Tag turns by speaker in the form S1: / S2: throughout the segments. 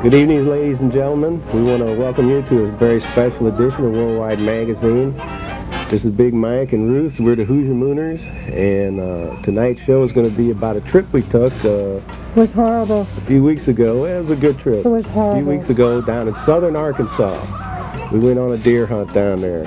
S1: Good evening, ladies and gentlemen. We want to welcome you to a very special edition of Worldwide Magazine. This is Big Mike and Ruth. We're the Hoosier Mooners, and tonight's show is going to be about a trip we took
S2: It was horrible.
S1: a few weeks ago. It was a good trip.
S2: It was horrible.
S1: A few weeks ago down in southern Arkansas. We went on a deer hunt down there.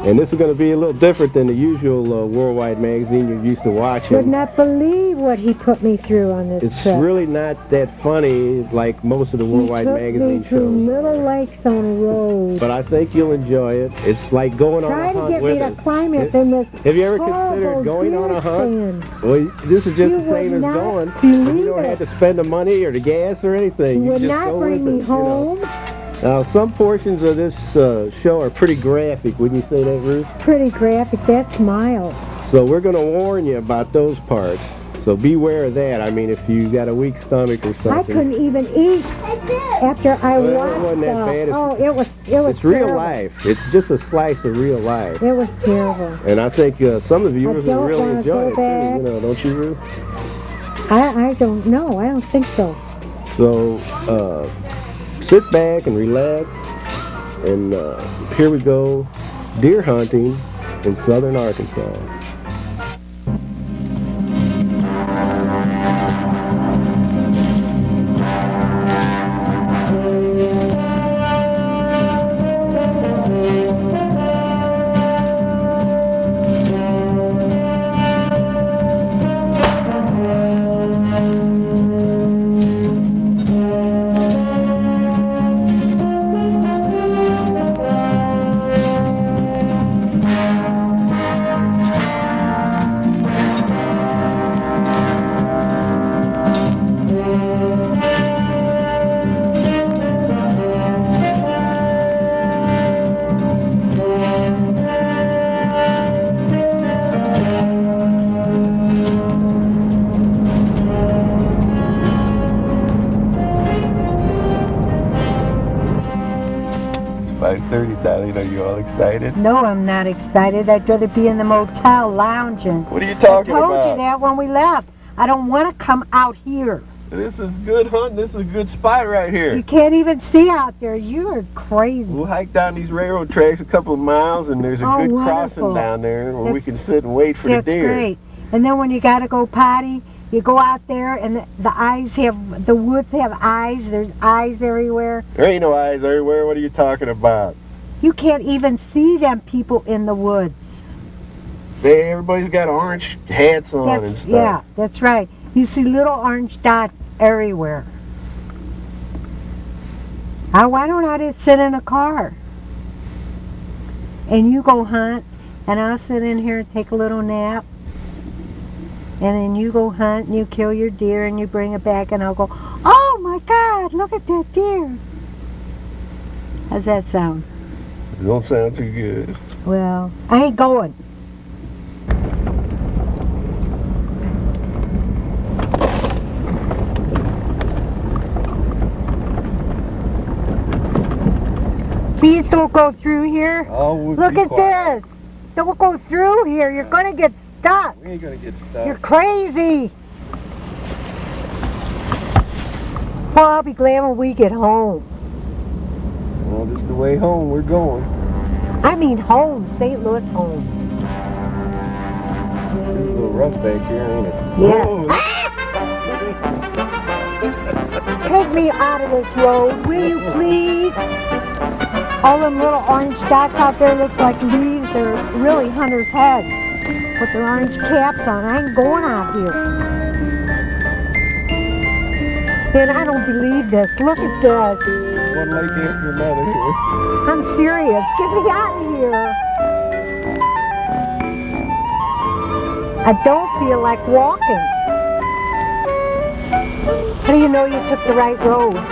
S1: And this is going to be a little different than the usual Worldwide Magazine you're used to watching.
S2: Would not believe what he put me through on this
S1: It's
S2: trip.
S1: really not that funny like most of the Worldwide Magazine
S2: He took me
S1: shows.
S2: through little lakes on a road.
S1: But I think you'll enjoy it. It's like going on a
S2: Trying to
S1: hunt
S2: get
S1: with
S2: me
S1: us.
S2: to climb up in this
S1: Have you ever
S2: horrible
S1: considered going on a hunt?
S2: deer stand.
S1: Well, this is just
S2: You
S1: the same
S2: would
S1: as
S2: not
S1: going.
S2: believe
S1: You don't
S2: it.
S1: have to spend the money or the gas or anything.
S2: You would
S1: just
S2: not
S1: go
S2: bring
S1: with
S2: me
S1: it, you know.
S2: home.
S1: Now, some portions of this show are pretty graphic. Wouldn't you say that, Ruth?
S2: Pretty graphic. That's mild.
S1: So we're going to warn you about those parts. So beware of that. I mean, if you got a weak stomach or something.
S2: I couldn't even eat after I
S1: Well, it
S2: watched
S1: wasn't that bad.
S2: it was
S1: It's real
S2: terrible.
S1: life. It's just a slice of real life.
S2: It was terrible.
S1: And I think some of the viewers will
S2: don't
S1: really
S2: wanna
S1: enjoy
S2: go
S1: it
S2: back.
S1: too. You know, don't you, Ruth?
S2: I don't know. I don't think so.
S1: So sit back and relax. And here we go, deer hunting in southern Arkansas. Darling, are you all excited?
S2: No, I'm not excited. I'd rather be in the motel lounging.
S1: What are you talking
S2: I told
S1: about?
S2: you that when we left. I don't want to come out here.
S1: This is good hunting. This is a good spot right here.
S2: You can't even see out there. You are crazy.
S1: We'll hike down these railroad tracks a couple of miles, and there's a
S2: Oh,
S1: good
S2: wonderful.
S1: crossing down there where we
S2: That's-
S1: can sit and wait for the
S2: That's
S1: deer.
S2: great. And then when you got to go potty, you go out there and the woods have eyes. There's eyes everywhere.
S1: There ain't no eyes everywhere. What are you talking about?
S2: You can't even see them people in the woods.
S1: Hey, everybody's got orange hats on and stuff.
S2: Yeah, that's right. You see little orange dots everywhere. Why don't I just sit in a car? And you go hunt, and I'll sit in here and take a little nap. And then you go hunt, and you kill your deer, and you bring it back, and I'll go, oh my God, look at that deer. How's that sound?
S1: It don't sound too good.
S2: Well, I ain't going. Please don't go through here.
S1: Oh, we'll
S2: Look
S1: be
S2: at
S1: quiet.
S2: this. Don't go through here. You're going to get stuck.
S1: We ain't gonna get stuck.
S2: You're crazy. Well, I'll be glad when we get home.
S1: Well, this is the way home. We're going.
S2: I mean home, St. Louis home.
S1: It's a little rough back here, ain't it?
S2: Yeah.
S1: Whoa.
S2: Take me out of this road, will you please? All them little orange dots out there looks like leaves. They're really hunters' heads with their orange caps on. I ain't going out here. And I don't believe this. Look at this.
S1: One lake after another here.
S2: I'm serious. Get me out of here. I don't feel like walking. How do you know you took the right road?
S1: Well,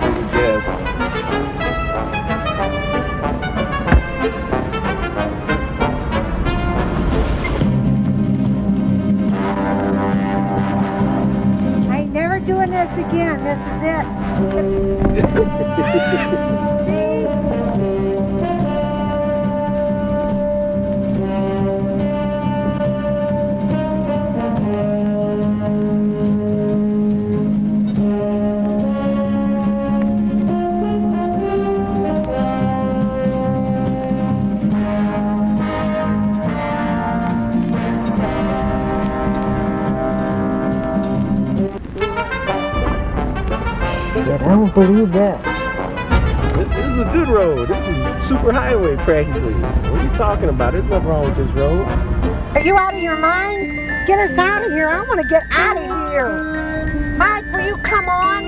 S1: take a guess.
S2: I ain't never doing this again. This is it. shit, I don't believe this.
S1: This is a good road. This is super highway practically. What are you talking about? There's nothing wrong with this road.
S2: Are you out of your mind? Get us out of here. I want to get out of here. Mike, will you come on?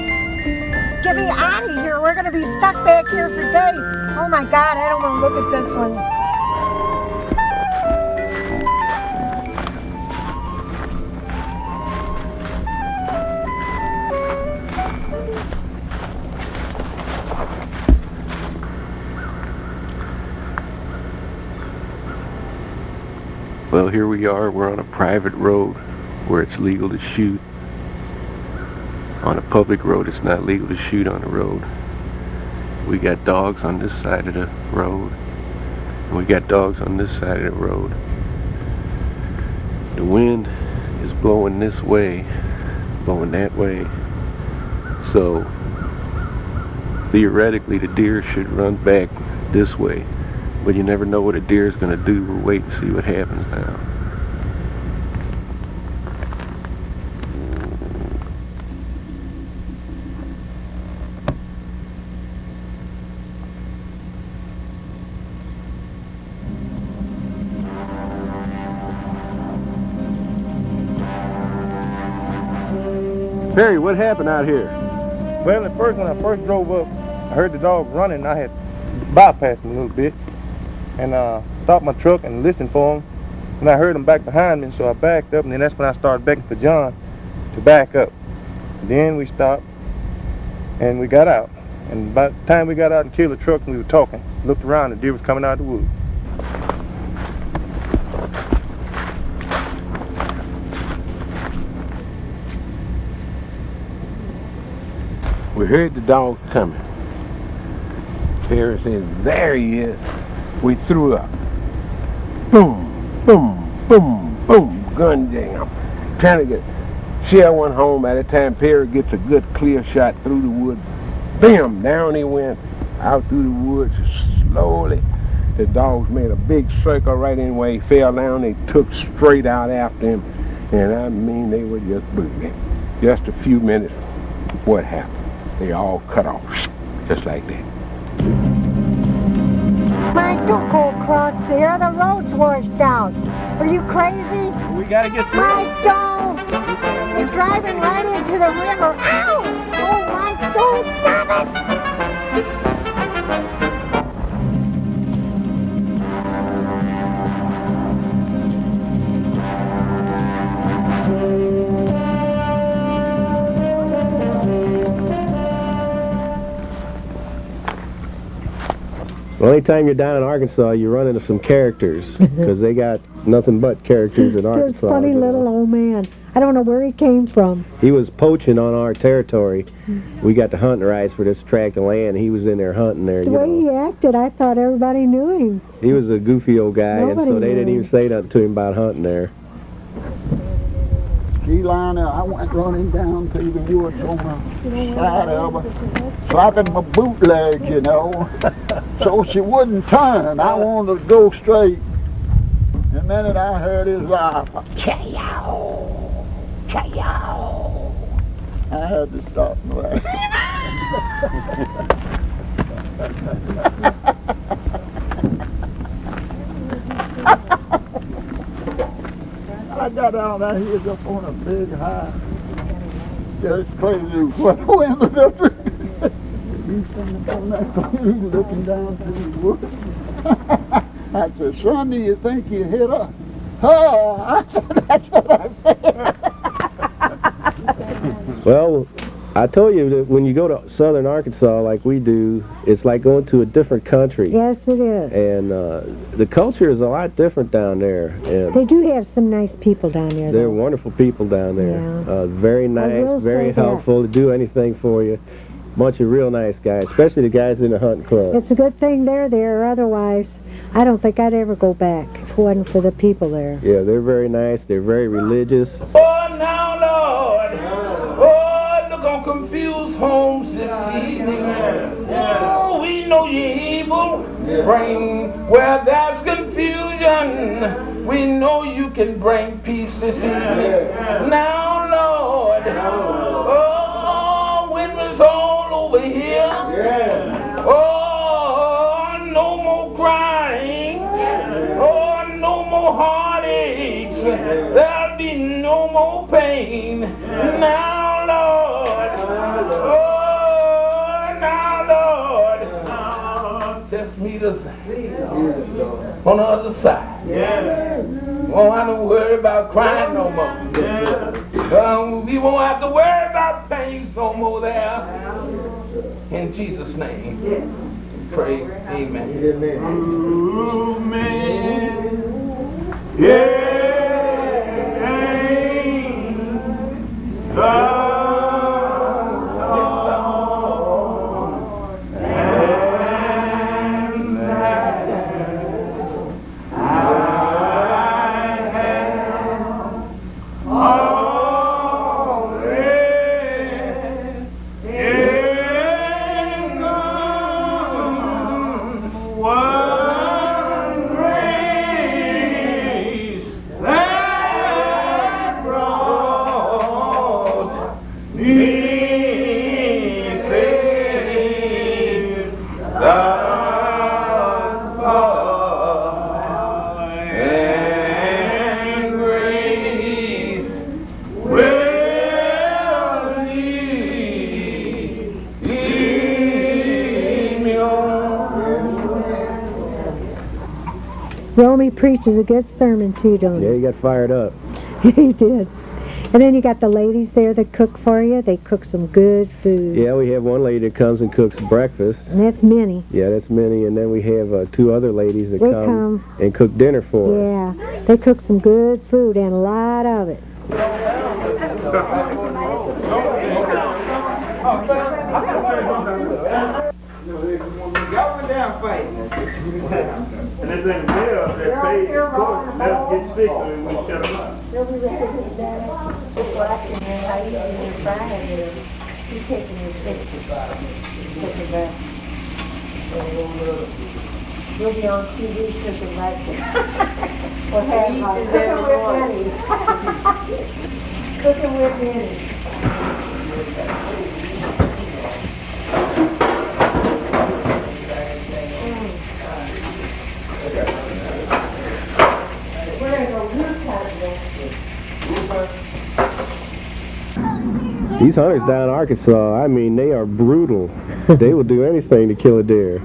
S2: Get me out of here. We're going to be stuck back here for days. Oh my God, I don't want to look at this one.
S1: Well, here we are. We're on a private road where it's legal to shoot. On a public road, it's not legal to shoot on the road. We got dogs on this side of the road, and we got dogs on this side of the road. The wind is blowing this way, blowing that way. So theoretically, the deer should run back this way. But you never know what a deer is going to do. We'll wait and see what happens now. Perry, what happened out here?
S3: Well, at first, when I first drove up, I heard the dog running. I had bypassed him a little bit and stopped my truck and listened for him. And I heard him back behind me, so I backed up, and then that's when I started begging for John to back up. Then we stopped and we got out. And by the time we got out and killed the truck, we were talking. Looked around, the deer was coming out of the woods.
S1: We heard the dog coming. Perry says, there he is. We threw up. Boom, boom, boom, boom, gun jam. Trying to get share one home. By the time Perry gets a good clear shot through the woods, bam, down he went out through the woods slowly. The dogs made a big circle right in where he fell down. They took straight out after him. And I mean, they were just booting. Just a few minutes, what happened? They all cut off, just like that.
S2: Mike, don't go across there. The road's washed out. Are you crazy?
S3: We gotta get through.
S2: Mike, don't. You're driving right into the river. Ow! Oh, Mike, don't stop it.
S1: The only time you're down in Arkansas, you run into some characters, because they got nothing but characters in Arkansas.
S2: This funny little old man. I don't know where he came from.
S1: He was poaching on our territory. We got the hunting rights for this tract of land. He was in there hunting there.
S2: The way he acted, I thought everybody knew him.
S1: He was a goofy old guy, and so they didn't even say nothing to him about hunting there.
S4: Ski liner, I went running down through the woods on my side of her, slapping my boot leg, you know, so she wouldn't turn. I wanted to go straight. The minute I heard his laugh, cha-yow, cha-yow, I had to stop and laugh. I got down there, he was up on a big high. Just crazy what we ended up. He's standing on that thing looking down through the woods. I said, son, do you think you hit her? Oh, I said, that's what I said.
S1: Well, I told you that when you go to southern Arkansas like we do, it's like going to a different country.
S2: Yes, it is.
S1: And the culture is a lot different down there. And
S2: They do have some nice people down there,
S1: they're
S2: though.
S1: wonderful people down there.
S2: Yeah.
S1: Very
S2: will
S1: nice, very
S2: say that.
S1: helpful, to do anything for you. Bunch of real nice guys, especially the guys in the hunting club.
S2: It's a good thing they're there, otherwise I don't think I'd ever go back if it wasn't for the people there.
S1: Yeah, they're very nice. They're very religious.
S5: Oh, now, Lord. Oh, look on confused homes this evening. Oh, we know you're able. Bring where there's confusion. We know you can bring peace this evening. Now, Lord. Oh, when was all There'll be no more pain. Now, Lord. Oh, now, Lord. Just meet us on the other side. Won't have to worry about crying no more. We won't have to worry about pains no more there. In Jesus' name. Pray. Amen. Amen. Yeah.
S2: Romy preaches a good sermon too, don't he?
S1: Yeah, he got fired up.
S2: He did. And then you got the ladies there that cook for you. They cook some good food.
S1: Yeah, we have one lady that comes and cooks breakfast.
S2: And that's Minnie.
S1: Yeah, that's Minnie. And then we have 2 other ladies that
S2: They
S1: come and cook dinner for us.
S2: Yeah, they cook some good food and a lot of it.
S5: Y'all went down fighting. And it's in the middle of that page, of course, let's get sick when we shut them up.
S2: They'll be ready to get just watching him, how he's in there frying there. He's taking his pictures. Cooking back. You'll be on TV cooking like that. Or have cooking with Minnie. Cooking with Minnie.
S1: These hunters down in Arkansas, I mean, they are brutal. They will do anything to kill a deer.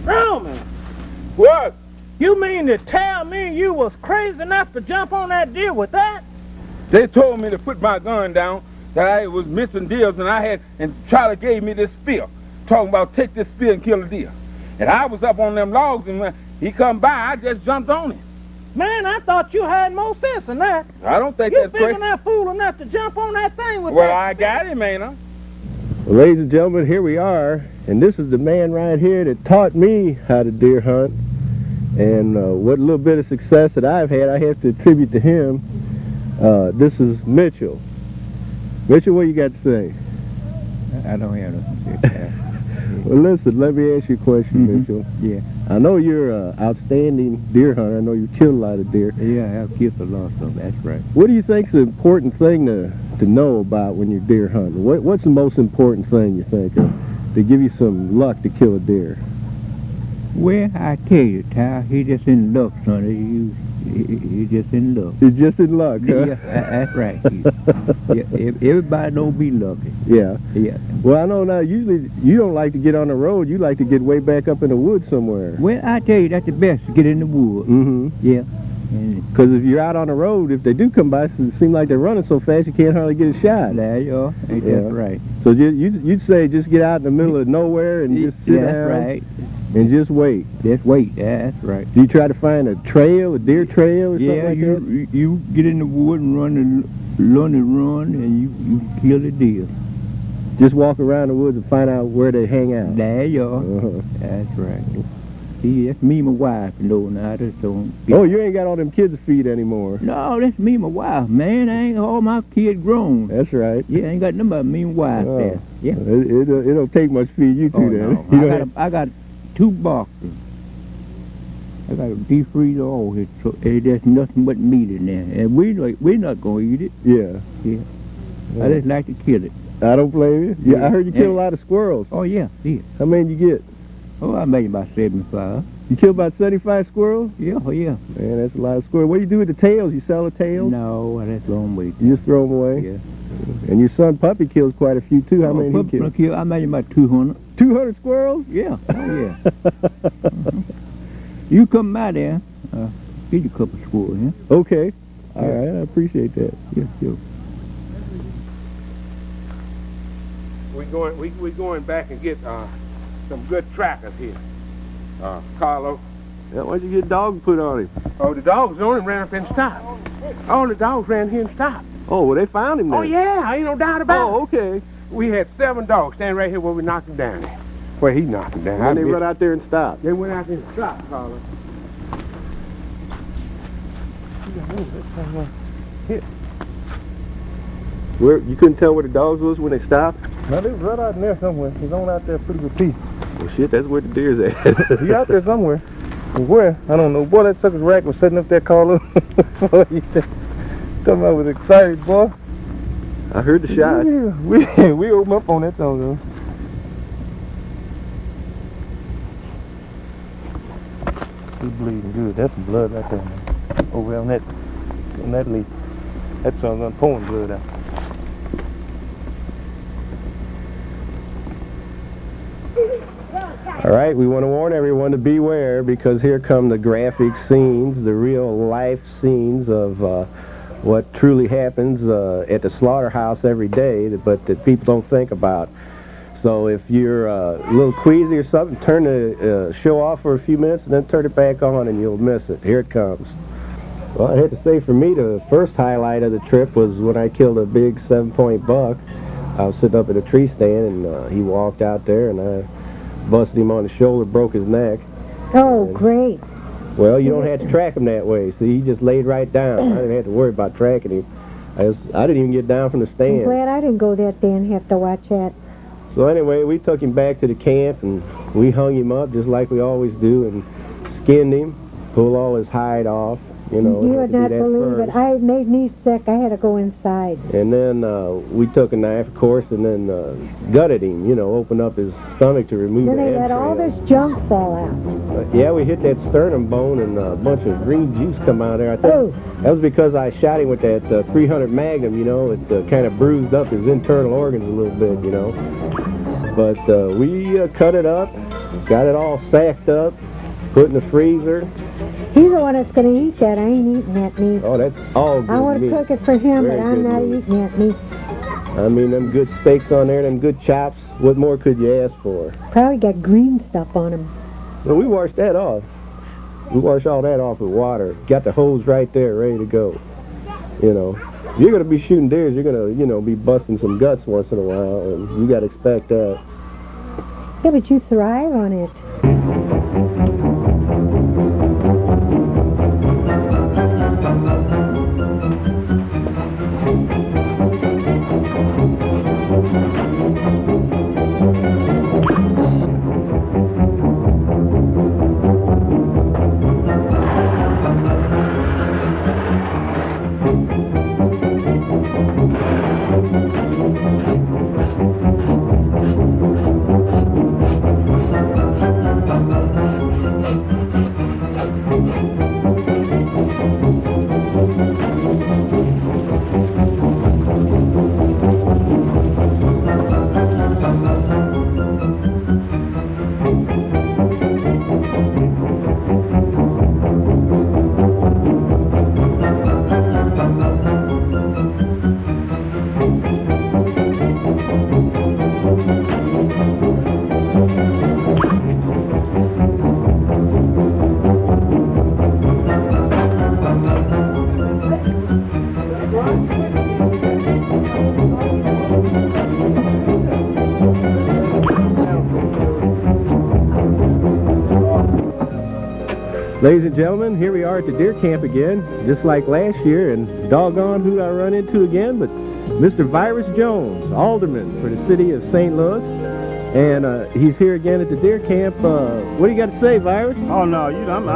S5: Roman! What? You mean to tell me you was crazy enough to jump on that deer with that?
S6: They told me to put my gun down, that I was missing deers, and Charlie gave me this spear, talking about take this spear and kill a deer. And I was up on them logs, and when he come by, I just jumped on him.
S5: Man, I thought you had more sense than that.
S6: I don't think
S5: You
S6: that's
S5: big
S6: crazy.
S5: enough fool enough to jump on that thing with
S6: Well,
S5: that.
S6: I got him, ain't I?
S1: Well, ladies and gentlemen, here we are, and this is the man right here that taught me how to deer hunt. And what little bit of success that I've had, I have to attribute to him. This is Mitchell. Mitchell, what you got to say?
S7: I don't have nothing to say.
S1: Well, listen, let me ask you a question, Mitchell.
S7: Yeah.
S1: I know you're an outstanding deer hunter. I know you killed a lot of deer.
S7: Yeah, I've killed a lot of them, that's right.
S1: What do you think's the important thing to know about when you're deer hunting? What's the most important thing you think of to give you some luck to kill a deer?
S7: Well, I tell you, Ty, he just in luck, son. He just in luck.
S1: You're just in luck, huh?
S7: Yeah, that's right. Everybody don't be lucky.
S1: Yeah.
S7: Yeah.
S1: Well, I know now, usually you don't like to get on the road. You like to get way back up in the woods somewhere.
S7: Well, I tell you, that's the best, to get in the woods.
S1: Mm-hmm.
S7: Yeah.
S1: Because if you're out on the road, if they do come by, it seems like they're running so fast you can't hardly get a shot.
S7: There you are. That's right.
S1: So you'd say just get out in the middle of nowhere and just sit down.
S7: That's right.
S1: And just wait.
S7: Just wait. That's right.
S1: Do you try to find a trail, a deer trail or something like that?
S7: You get in the wood and learn to run, and you kill the deer.
S1: Just walk around the woods and find out where they hang out.
S7: There you are.
S1: Uh-huh.
S7: That's right. See, that's me and my wife, you know, now I just don't...
S1: Oh, you ain't got all them kids to feed anymore.
S7: No, that's me and my wife, man. I ain't all my kids grown.
S1: That's right.
S7: Yeah, I ain't got nobody me and wife
S1: Oh,
S7: there. Yeah.
S1: It don't take much to feed you two then.
S7: No.
S1: You
S7: I got 2 boxes. I got a deep freezer all here, so there's nothing but meat in there. And we're not going to eat it.
S1: Yeah.
S7: I just like to kill it.
S1: I don't blame you. Yeah, I heard you kill a lot of squirrels.
S7: Oh, yeah.
S1: How many did you get?
S7: Oh, I made about 75.
S1: You killed about 75 squirrels?
S7: Yeah, Man,
S1: that's a lot of squirrels. What do you do with the tails? You sell the tails?
S7: No, that's long way.
S1: You just throw them away?
S7: Yeah.
S1: And your son Puppy kills quite a few too. How many he killed?
S7: I made about 200.
S1: 200 squirrels?
S7: Yeah. Oh, yeah. You come by there, get you a couple of squirrels, yeah?
S1: Okay. All right, I appreciate that.
S7: Yeah.
S6: We going back and get some good trackers here, Carlo.
S1: Yeah, why'd you get dog put on him?
S6: Oh, the dogs on him ran up and stopped. All the dogs ran here and stopped.
S1: Oh, well, they found him then.
S6: Oh, yeah, ain't no doubt about it.
S1: Oh, okay.
S6: We had 7 dogs standing right here where we knocked him down at. Where he knocked him down.
S1: And they run out there and stop.
S6: They went out there and stopped, Carlo.
S1: Where you couldn't tell where the dogs was when they stopped?
S3: No, they was right out in there somewhere. He's on out there pretty good piece.
S1: Well, shit, that's where the deer's at.
S3: He out there somewhere. Where? I don't know. Boy, that sucker's rack was sitting up there calling. Talking about was excited, boy.
S1: I heard the shot.
S3: Yeah, we open up on that thing, though. He's bleeding good. That's some blood right there, man. Over on that leaf. That's some pouring blood out.
S1: All right, we want to warn everyone to beware because here come the graphic scenes, the real life scenes of what truly happens at the slaughterhouse every day, but that people don't think about. So if you're a little queasy or something, turn the show off for a few minutes and then turn it back on and you'll miss it. Here it comes. Well, I had to say for me, the first highlight of the trip was when I killed a big 7-point buck. I was sitting up at a tree stand and he walked out there and I busted him on the shoulder, broke his neck.
S2: Oh, great.
S1: Well, you don't have to track him that way. See, he just laid right down. I didn't have to worry about tracking him. I didn't even get down from the stand.
S2: I'm glad I didn't go that day and have to watch that.
S1: So anyway, we took him back to the camp and we hung him up just like we always do and skinned him, pulled all his hide off. You know,
S2: you would not believe it. It made me sick. I had to go inside.
S1: And then we took a knife, of course, and then gutted him, you know, opened up his stomach to remove
S2: then
S1: the
S2: they let all this junk fall out.
S1: Yeah, we hit that sternum bone and a bunch of green juice come out of there. I think that was because I shot him with that 300 Magnum, you know. It kind of bruised up his internal organs a little bit, you know. But we cut it up, got it all sacked up, put in the freezer.
S2: He's the one that's going to eat that. I ain't eating that meat.
S1: Oh, that's all good
S2: I want to cook it for him, but I'm not eating that meat.
S1: I mean, them good steaks on there, them good chops. What more could you ask for?
S2: Probably got green stuff on him.
S1: Well, we washed that off. We washed all that off with water. Got the hose right there, ready to go. You know, if you're going to be shooting deers, you're going to, you know, be busting some guts once in a while, and you got to expect that.
S2: Yeah, but you thrive on it.
S1: Ladies and gentlemen, here we are at the deer camp again, just like last year, and doggone who I run into again, but Mr. Virus Jones, alderman for the city of St. Louis, and he's here again at the deer camp. What do you got to say, Virus?
S6: Oh, no, I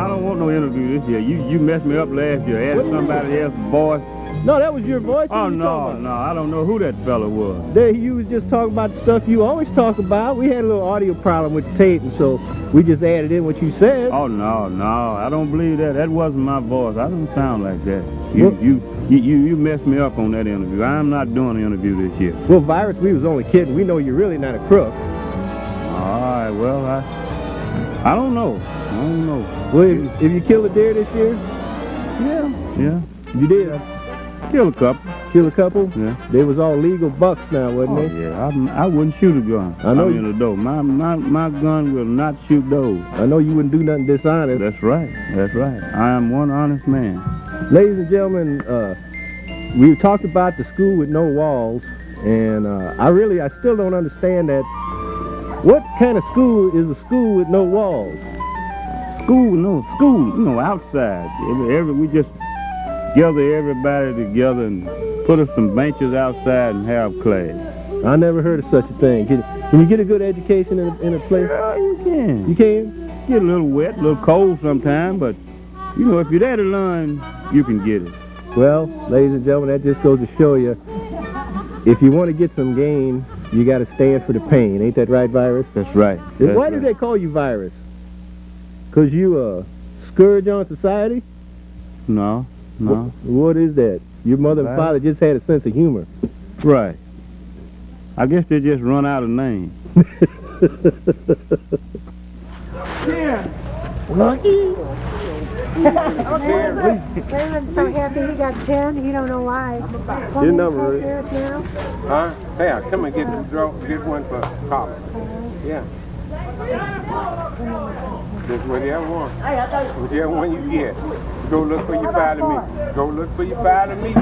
S6: don't want no interview this year. You messed me up last year, added somebody else's voice.
S1: No, that was your voice.
S6: Oh, no, I don't know who that fella was.
S1: There, you was just talking about the stuff you always talk about. We had a little audio problem with the tape, and so we just added in what you said.
S6: Oh, no, I don't believe that. That wasn't my voice. I don't sound like that. You messed me up on that interview. I'm not doing an interview this year.
S1: Well, Virus, we was only kidding. We know you're really not a crook.
S6: All right, well, I don't know.
S1: Well, if you killed a deer this year?
S6: Yeah.
S1: You did?
S6: Kill a couple.
S1: Kill a couple?
S6: Yeah.
S1: They was all legal bucks now, wasn't they?
S6: Yeah, I wouldn't shoot a gun.
S1: I know
S6: in the door. My gun will not shoot those.
S1: I know you wouldn't do nothing dishonest.
S6: That's right. I am one honest man.
S1: Ladies and gentlemen, we've talked about the school with no walls, and I still don't understand that. What kind of school is a school with no walls?
S6: School, outside. We just gather everybody together and put us some benches outside and have class.
S1: I never heard of such a thing. Can you get a good education in a place?
S6: Yeah, you can.
S1: You can?
S6: Get a little wet, a little cold sometimes, but, if you're there to learn, you can get it.
S1: Well, ladies and gentlemen, that just goes to show you, if you want to get some gain, you got to stand for the pain. Ain't that right, Virus?
S6: That's right.
S1: Why do they call you Virus? Because you a scourge on society?
S6: No.
S1: What is that? Your mother and father just had a sense of humor.
S6: Right. I guess they just run out of names.
S2: Raymond's so happy he got 10, he don't know why.
S1: Your number is?
S2: Now?
S8: Huh? Yeah, come and get one for college. Yeah. Just whatever one. Whichever one you get. Go look for your file to me. Go look for your file to me.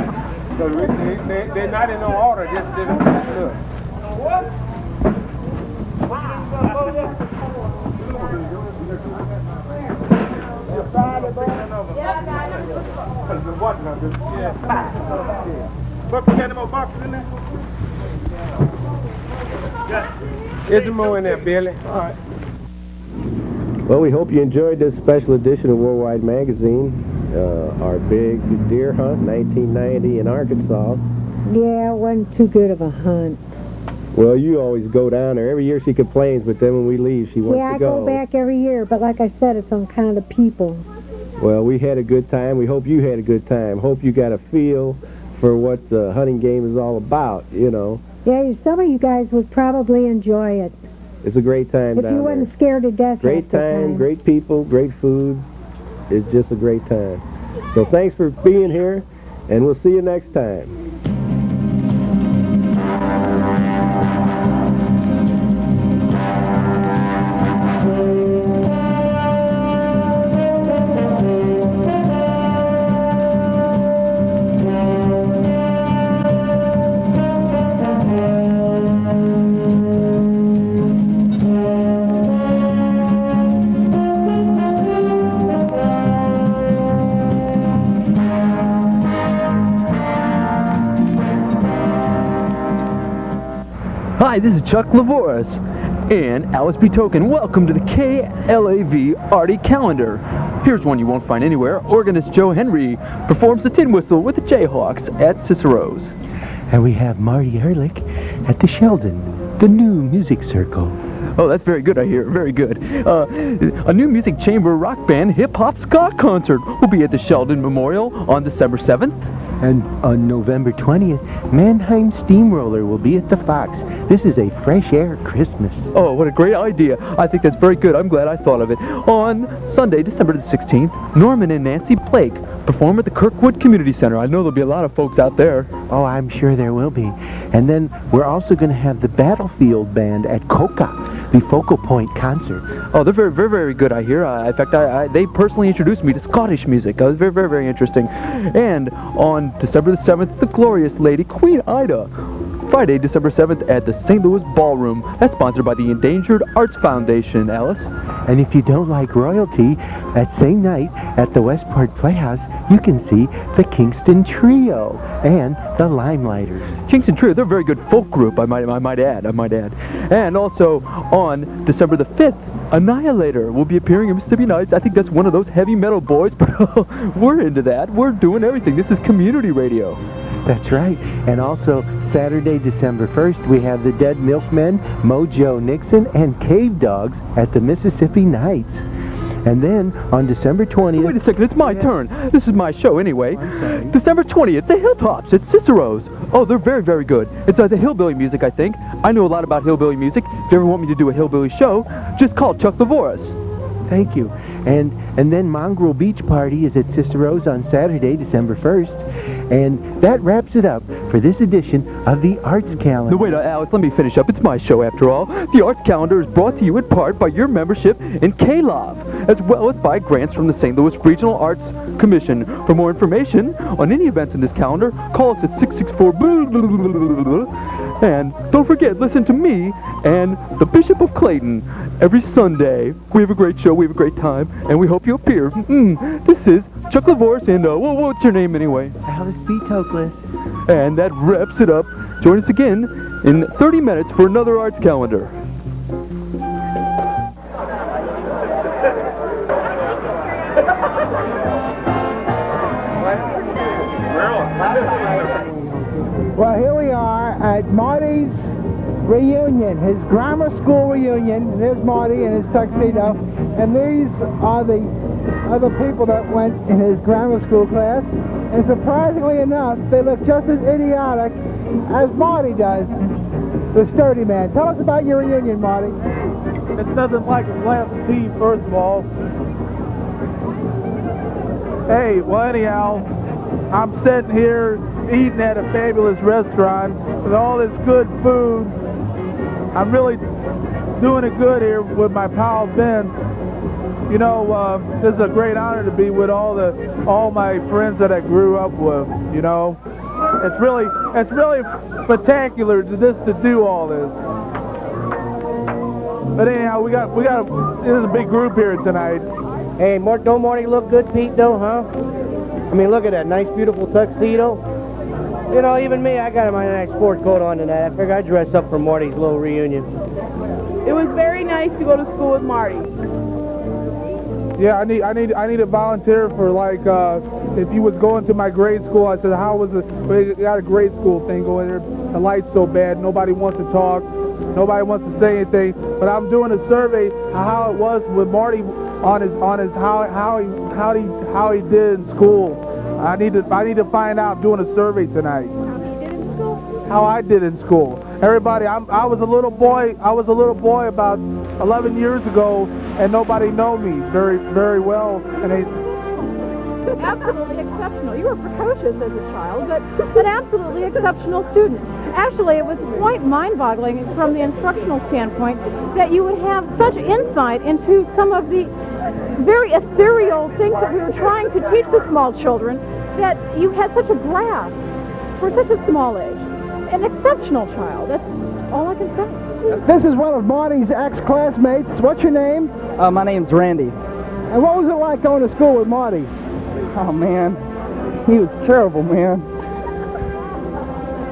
S8: So they're not in no order, just look. Is there more in there, Billy? All right.
S1: Well, we hope you enjoyed this special edition of Worldwide Magazine, our big deer hunt, 1990 in Arkansas.
S2: Yeah, it wasn't too good of a hunt.
S1: Well, you always go down there. Every year she complains, but then when we leave, she wants to go.
S2: Yeah, I go back every year, but like I said, it's on kind of people.
S1: Well, we had a good time. We hope you had a good time. Hope you got a feel for what the hunting game is all about,
S2: Yeah, some of you guys would probably enjoy it.
S1: It's a great time down there.
S2: If you wasn't scared to death.
S1: Great time, great people, great food. It's just a great time. So thanks for being here, and we'll see you next time.
S9: Hi, this is Chuck Lavoris, and Alice B. Token. Welcome to the KLAV Artie Calendar. Here's one you won't find anywhere. Organist Joe Henry performs the tin whistle with the Jayhawks at Cicero's.
S10: And we have Marty Ehrlich at the Sheldon, the new music circle.
S9: Oh, that's very good, I hear. Very good. A new music chamber rock band hip-hop ska concert will be at the Sheldon Memorial on December 7th.
S10: And on November 20th, Mannheim Steamroller will be at the Fox. This is a fresh air Christmas.
S9: Oh, what a great idea. I think that's very good. I'm glad I thought of it. On Sunday, December the 16th, Norman and Nancy Blake perform at the Kirkwood Community Center. I know there'll be a lot of folks out there.
S10: Oh, I'm sure there will be. And then we're also going to have the Battlefield Band at Coca, the Focal Point concert.
S9: Oh, they're very, very, very good, I hear. In fact, they personally introduced me to Scottish music. It was very, very, very interesting. And on December the 7th, the glorious lady Queen Ida. Friday, December 7th at the St. Louis Ballroom. That's sponsored by the Endangered Arts Foundation, Alice.
S10: And if you don't like royalty, that same night at the Westport Playhouse, you can see the Kingston Trio and the Limelighters.
S9: Kingston Trio, they're a very good folk group, I might add. And also on December the 5th, Annihilator will be appearing in Mississippi Nights. I think that's one of those heavy metal boys, but we're into that. We're doing everything. This is community radio.
S10: That's right. And also, Saturday, December 1st, we have the Dead Milkmen, Mojo Nixon, and Cave Dogs at the Mississippi Nights. And then, on December 20th...
S9: Wait a second, it's my turn. This is my show anyway. December 20th, the Hilltops at Cicero's. Oh, they're very, very good. It's the hillbilly music, I think. I know a lot about hillbilly music. If you ever want me to do a hillbilly show, just call Chuck Lavoris.
S10: Thank you. And then Mongrel Beach Party is at Cicero's on Saturday, December 1st. And that wraps it up for this edition of the Arts Calendar.
S9: No, wait, Alice, let me finish up. It's my show, after all. The Arts Calendar is brought to you in part by your membership in KLOV, as well as by grants from the St. Louis Regional Arts Commission. For more information on any events in this calendar, call us at 664... And don't forget, listen to me and the Bishop of Clayton every Sunday. We have a great show, we have a great time, and we hope you appear. This is Chuck Lavoris, and what's your name anyway?
S10: Alice B. Toklas.
S9: And that wraps it up. Join us again in 30 minutes for another Arts Calendar.
S11: Well, here we are at Marty's reunion, his grammar school reunion. And there's Marty in his tuxedo. And these are the other people that went in his grammar school class. And surprisingly enough, they look just as idiotic as Marty does, the sturdy man. Tell us about your reunion, Marty.
S3: It's nothing like a glass of tea, first of all. Hey, well, anyhow, I'm sitting here eating at a fabulous restaurant with all this good food. I'm really doing it good here with my pal Vince. You know, this is a great honor to be with all my friends that I grew up with. You know, it's really spectacular to do all this. But anyhow, this is a big group here tonight.
S12: Hey, don't Marty look good, Pete, though, huh? I mean, look at that nice, beautiful tuxedo. You know, even me, I got my nice sport coat on tonight. I figured I'd dress up for Marty's little reunion.
S13: It was very nice to go to school with Marty.
S3: Yeah, I need a volunteer for, like, if you was going to my grade school. I said, how was it? We got a grade school thing going there. The light's so bad, nobody wants to talk, nobody wants to say anything. But I'm doing a survey of how it was with Marty on his how he did in school. I need to find out. I'm doing a survey tonight. How I did in school. Everybody, I was a little boy. I was a little boy about 11 years ago, and nobody knew me very, very well. And
S13: absolutely exceptional. You were precocious as a child, but absolutely exceptional student. Actually, it was quite mind-boggling from the instructional standpoint that you would have such insight into some of the very ethereal things that we were trying to teach the small children, that you had such a grasp for such a small age. An exceptional child. That's all I can say.
S11: This is one of Marty's ex-classmates. What's your name?
S14: My name's Randy.
S11: And what was it like going to school with Marty?
S14: Oh, man. He was terrible, man.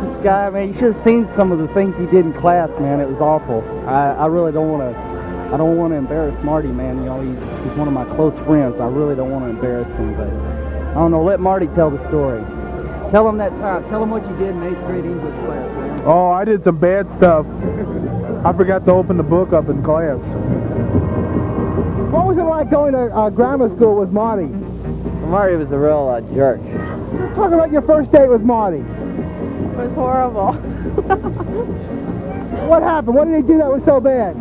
S14: This guy, man, you should have seen some of the things he did in class, man. It was awful. I really don't want to... I don't want to embarrass Marty, man. You know, he's one of my close friends. I really don't want to embarrass him, but I don't know. Let Marty tell the story. Tell him that time. Tell him what you did in 8th grade English class, man.
S3: Oh, I did some bad stuff. I forgot to open the book up in class.
S11: What was it like going to grammar school with Marty?
S14: Marty was a real jerk.
S11: Let's talk about your first date with Marty.
S13: It was horrible.
S11: What happened? What did he do that was so bad?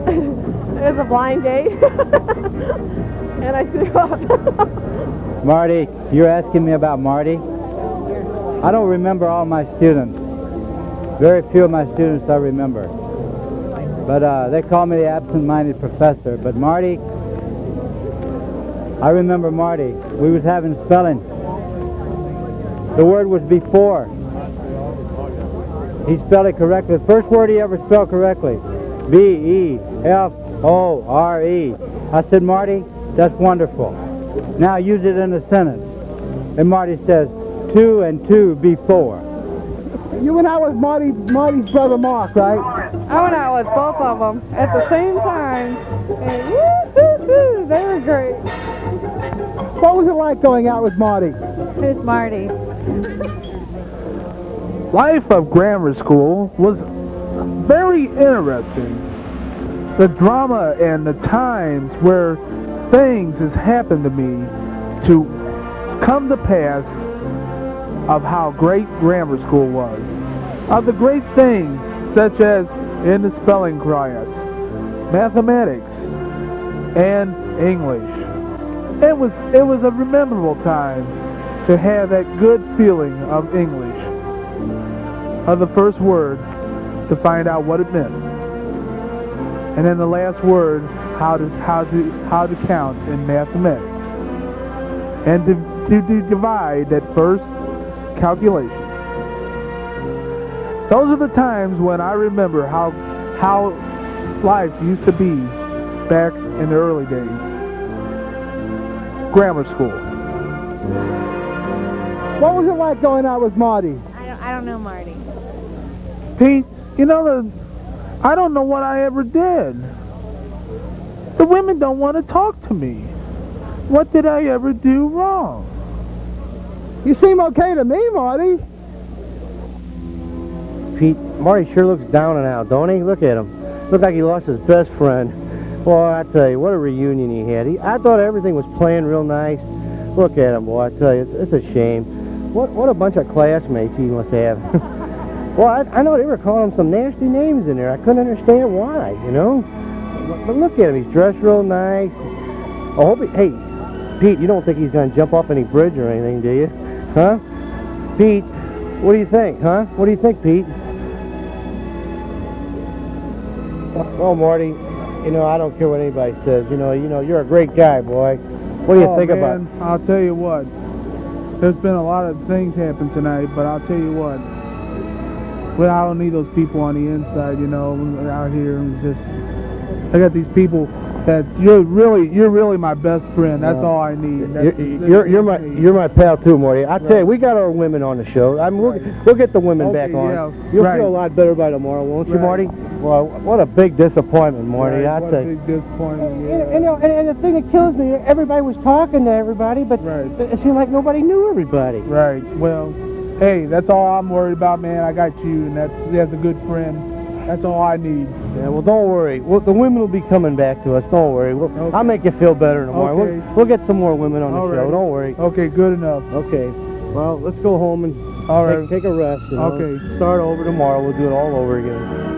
S13: It was a blind date, and I threw up.
S14: Marty, you're asking me about Marty? I don't remember all my students. Very few of my students I remember. But they call me the absent-minded professor. But Marty, I remember Marty. We was having spelling. The word was before. He spelled it correctly. The first word he ever spelled correctly. B-E-F Oh, R-E. I said, Marty, that's wonderful. Now use it in a sentence. And Marty says, 2 and 2 be 4.
S11: You went out with Marty's brother Mark, right?
S15: I went out with both of them at the same time. And woo-hoo-hoo, they were great.
S11: What was it like going out with Marty?
S15: Who's Marty?
S16: Life of grammar school was very interesting. The drama and the times where things has happened to me to come to pass of how great grammar school was. Of the great things such as in the spelling class, mathematics, and English. It was a memorable time to have that good feeling of English, of the first word to find out what it meant, and then the last word how to count in mathematics, and to divide that first calculation. Those are the times when I remember how life used to be back in the early days. Grammar school.
S11: What was it like going out with Marty?
S15: I don't know Marty.
S16: Pete, you know, I don't know what I ever did. The women don't want to talk to me. What did I ever do wrong?
S11: You seem okay to me, Marty.
S12: Pete, Marty sure looks down and out, don't he? Look at him. Looks like he lost his best friend. Boy, I tell you, what a reunion he had. I thought everything was playing real nice. Look at him, boy, I tell you, it's a shame. What a bunch of classmates he must have. Well, I know they were calling him some nasty names in there. I couldn't understand why, you know? But look at him, he's dressed real nice. I hope hey, Pete, you don't think he's going to jump off any bridge or anything, do you? Huh? Pete, what do you think, huh? What do you think, Pete? Well, Marty, you know, I don't care what anybody says. You know, you're a great guy, boy. What do you think about it?
S16: I'll tell you what. There's been a lot of things happen tonight, but I'll tell you what. Well, I don't need those people on the inside, you know, out here. It's just, I got these people that you're really my best friend. That's all I need.
S12: You're my pal too, Marty. I tell you, we got our women on the show. I mean, we'll get the women back on.
S16: Yeah,
S12: You'll feel a lot better by tomorrow, won't you, Marty? Well, what a big disappointment, Marty. I tell you.
S16: Big disappointment.
S12: Yeah. And the thing that kills me, everybody was talking to everybody, but it seemed like nobody knew everybody.
S16: Right. Well, hey, that's all I'm worried about, man. I got you, and that's a good friend. That's all I need.
S12: Yeah, well, don't worry. The women will be coming back to us. Don't worry. I'll make you feel better in the morning.
S16: Okay.
S12: We'll get some more women on the show.
S16: Right.
S12: Don't worry.
S16: Okay, good enough.
S12: Okay. Well, let's go home and take a rest. You know?
S16: Okay.
S12: Start over tomorrow. We'll do it all over again.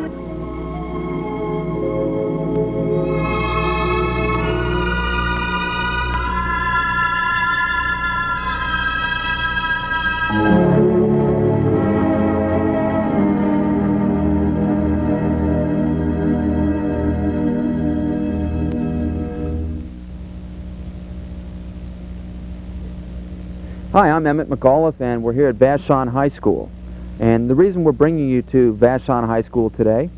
S9: Hi, I'm Emmett McAuliffe, and we're here at Vashon High School. And the reason we're bringing you to Vashon High School today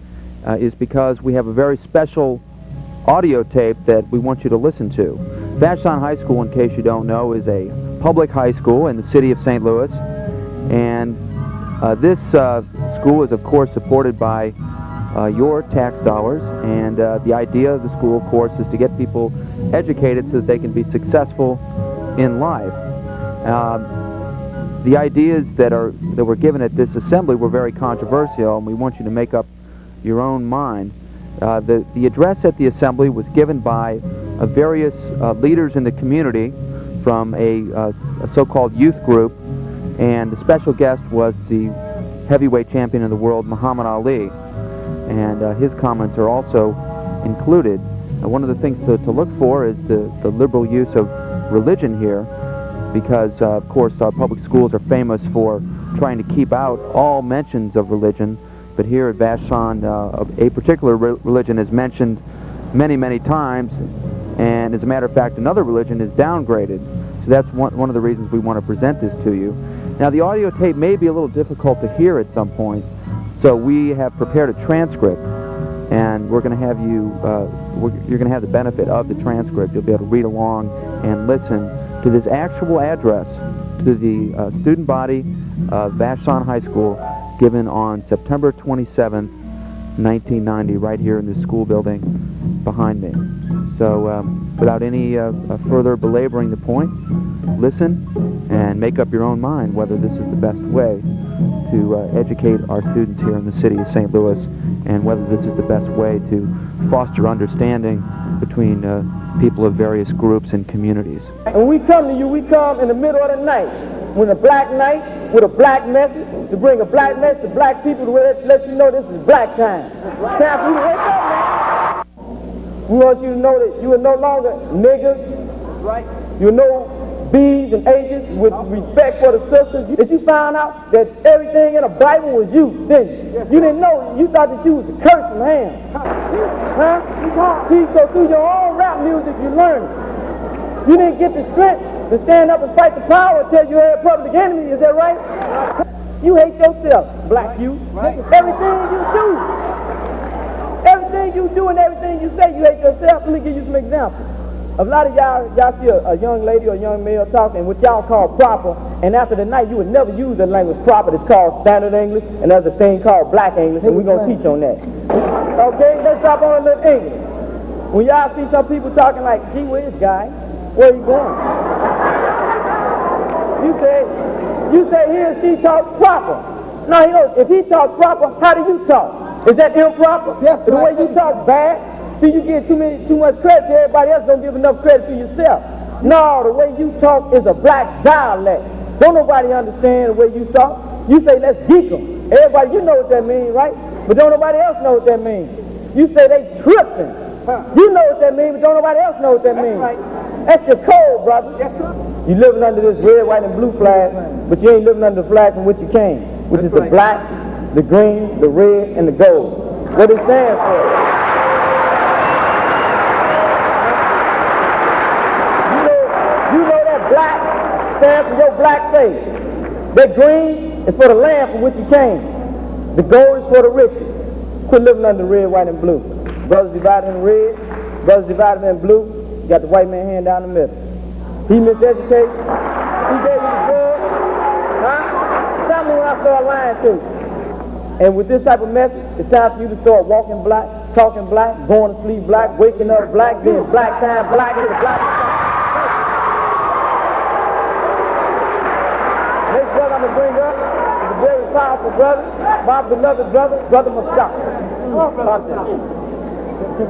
S9: is because we have a very special audio tape that we want you to listen to. Vashon High School, in case you don't know, is a public high school in the city of St. Louis. And this school is, of course, supported by your tax dollars. And the idea of the school, of course, is to get people educated so that they can be successful in life. The ideas that were given at this assembly were very controversial, and we want you to make up your own mind. The address at the assembly was given by various leaders in the community from a so-called youth group, and the special guest was the heavyweight champion of the world, Muhammad Ali, and his comments are also included. One of the things to look for is the liberal use of religion here, because, of course, our public schools are famous for trying to keep out all mentions of religion, but here at Vashon, a particular religion is mentioned many, many times, and as a matter of fact, another religion is downgraded. So that's one of the reasons we want to present this to you. Now, the audio tape may be a little difficult to hear at some point, so we have prepared a transcript, and we're going to have you you're going to have the benefit of the transcript. You'll be able to read along and listen to this actual address to the student body of Vashon High School given on September 27th, 1990, right here in this school building behind me. So without any further belaboring the point, listen and make up your own mind whether this is the best way to educate our students here in the city of St. Louis, and whether this is the best way to foster understanding between people of various groups and communities.
S5: And when we come to you, we come in the middle of the night, with a black night, with a black message, to bring a black message to black people to let you know this is black time. Time for you to wake up, man. We want you to know that you are no longer niggers, right? You're no B's and H's with respect for the sisters. That you found out that everything in the Bible was you, didn't you? You didn't know. You thought that you was a curse from Ham. Huh? See, so through your own rap music, you learned it. You didn't get the strength to stand up and fight the power until you had a public enemy. Is that right? You hate yourself, black youth. Everything you do and everything you say, you hate yourself. Let me give you some examples. A lot of y'all see a young lady or a young male talking what y'all call proper, and after the night you would never use the language proper. It's called standard English, and there's a thing called black English, and we're going to teach on that. Okay, let's drop on a little English. When y'all see some people talking like, gee whiz guy, where you going? You say he or she talks proper. No, you know, if he talks proper, how do you talk? Is that improper? Yes, the way you talk bad? See, you give too much credit to everybody else, don't give enough credit to yourself. No, the way you talk is a black dialect. Don't nobody understand the way you talk. You say, let's geek them. Everybody, you know what that means, right? But don't nobody else know what that means. You say they tripping. You know what that means, but don't nobody else know what that means. That's your code, brother. You living under this red, white, and blue flag, but you ain't living under the flag from which you came, which is the black, the green, the red, and the gold. What it stands for. Black stands for your black face. That green is for the land from which you came. The gold is for the riches. Quit living under red, white, and blue. Brothers divided in red, brothers divided in blue. You got the white man hand down the middle. He miseducated. He gave you the drug. Huh? Tell me when I start lying to you. And with this type of message, it's time for you to start walking black, talking black, going to sleep black, waking up black, being black time, black to the black. Next brother I'm going to bring up is a very powerful brother, my beloved brother, Brother Mustafa. In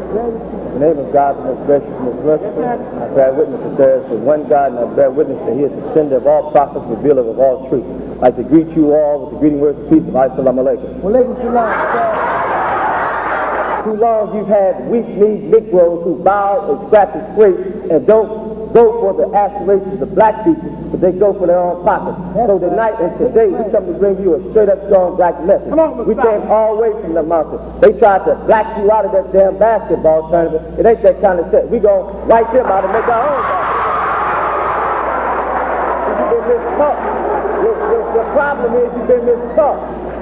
S5: the name of God, the most gracious, most merciful, I bear witness that there is but one God, and I bear witness that he is the sender of all prophets, revealer of all truth. I'd like to greet you all with the greeting words of peace of Assalamu alaikum. Too long you've had weak-kneed Negroes who bow and scratch and scrape and don't go for the aspirations of black people, but they go for their own pockets. So tonight and today we come to bring you a straight-up strong black message. We came all the way from the mountain. They tried to black you out of that damn basketball tournament. It ain't that kind of set. We gonna wipe them out and make our own basketball. You've been mistaught. The problem is you've been mistaught.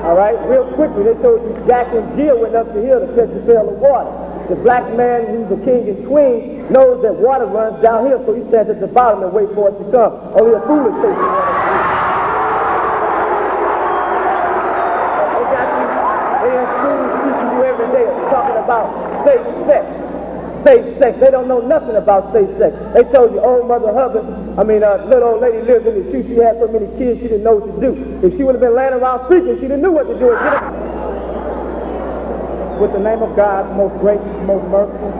S5: All right, real quickly, they told you Jack and Jill went up the hill to catch a pail of water. The black man who's the king and queen knows that water runs downhill, so he stands at the bottom and waits for it to come. Only a fool is chasing water. They in school teaching you every day talking about safe sex. Safe sex. They don't know nothing about safe sex. They told you old Mother Hubbard, little old lady lived in the shoe. She had so many kids she didn't know what to do. If she would have been laying around speaking, she didn't know what to do. With the name of God, most gracious, most merciful,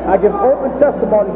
S5: I give open testimony